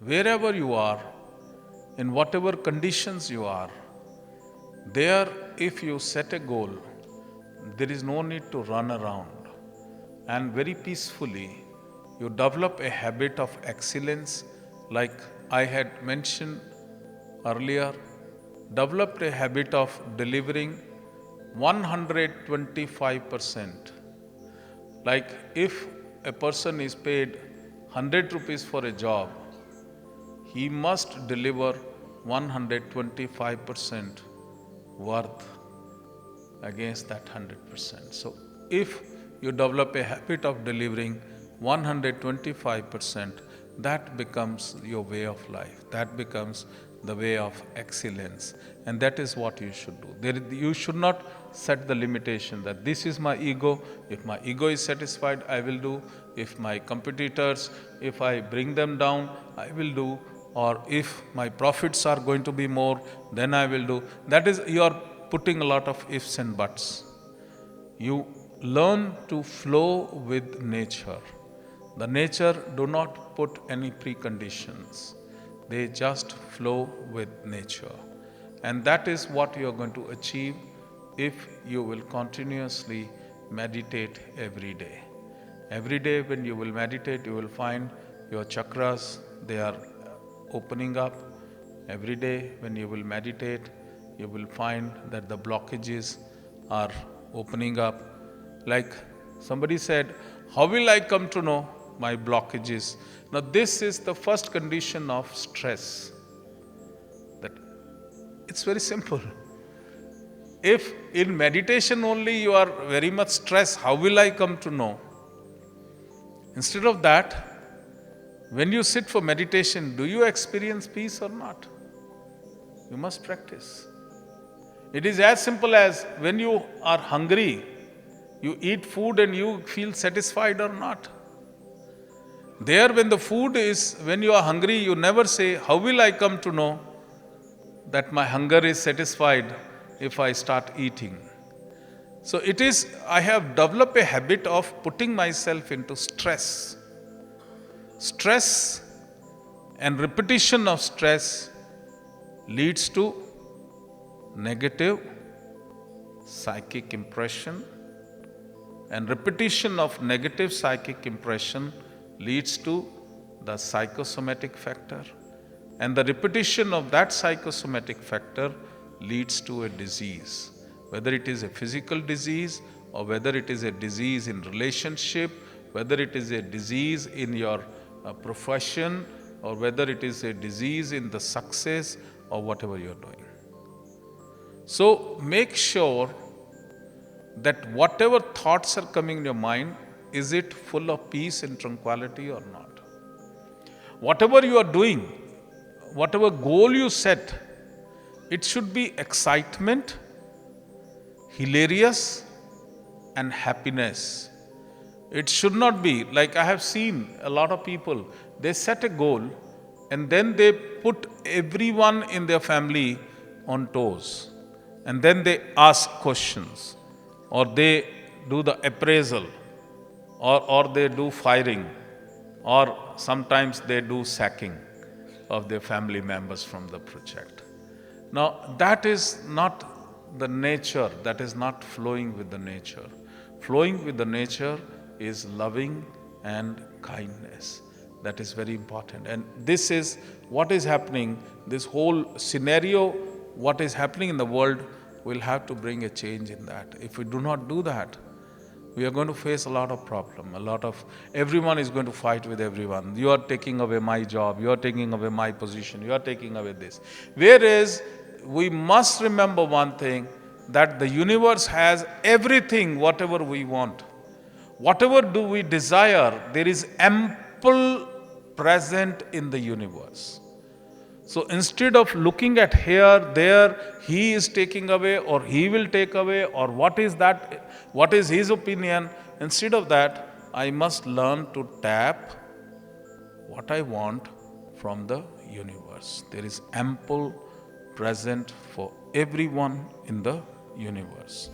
wherever you are, in whatever conditions you are, there, if you set a goal, there is no need to run around. And very peacefully, you develop a habit of excellence, like I had mentioned earlier, developed a habit of delivering 125%. Like if a person is paid 100 rupees for a job, he must deliver 125% worth against that 100%. So if you develop a habit of delivering 125%, that becomes your way of life. That becomes the way of excellence. And that is what you should do. You should not set the limitation that this is my ego. If my ego is satisfied, I will do. If my competitors, if I bring them down, I will do. Or if my profits are going to be more, then I will do. That is, you are putting a lot of ifs and buts. You learn to flow with nature. The nature do not put any preconditions. They just flow with nature. And that is what you are going to achieve if you will continuously meditate every day. Every day when you will meditate, you will find your chakras, they are opening up. Every day when you will meditate, you will find that the blockages are opening up. Like somebody said, how will I come to know my blockages? Now this is the first condition of stress. That it's very simple. If in meditation only you are very much stressed, how will I come to know? Instead of that, when you sit for meditation, do you experience peace or not? You must practice. It is as simple as when you are hungry, you eat food and you feel satisfied or not. There, when the food is, when you are hungry, you never say, how will I come to know that my hunger is satisfied if I start eating? So it is, I have developed a habit of putting myself into stress. Stress and repetition of stress leads to negative psychic impression, and repetition of negative psychic impression leads to the psychosomatic factor, and the repetition of that psychosomatic factor leads to a disease, whether it is a physical disease or whether it is a disease in relationship, whether it is a disease in your profession, or whether it is a disease in the success or whatever you are doing. So make sure that whatever thoughts are coming in your mind, is it full of peace and tranquility or not? Whatever you are doing, whatever goal you set, it should be excitement, hilarious, and happiness. It should not be like I have seen a lot of people, they set a goal and then they put everyone in their family on toes. And then they ask questions, or they do the appraisal, or they do firing, or sometimes they do sacking of their family members from the project. Now, that is not the nature, that is not flowing with the nature. Flowing with the nature is loving and kindness. That is very important. And this is what is happening, this whole scenario, what is happening in the world, will have to bring a change in that. If we do not do that, we are going to face a lot of problem. Everyone is going to fight with everyone. You are taking away my job, you are taking away my position, you are taking away this. Whereas, we must remember one thing, that the universe has everything, whatever we want. Whatever do we desire, there is ample present in the universe. So instead of looking at here, there, he is taking away, or he will take away, or what is that, what is his opinion, instead of that, I must learn to tap what I want from the universe. There is ample present for everyone in the universe.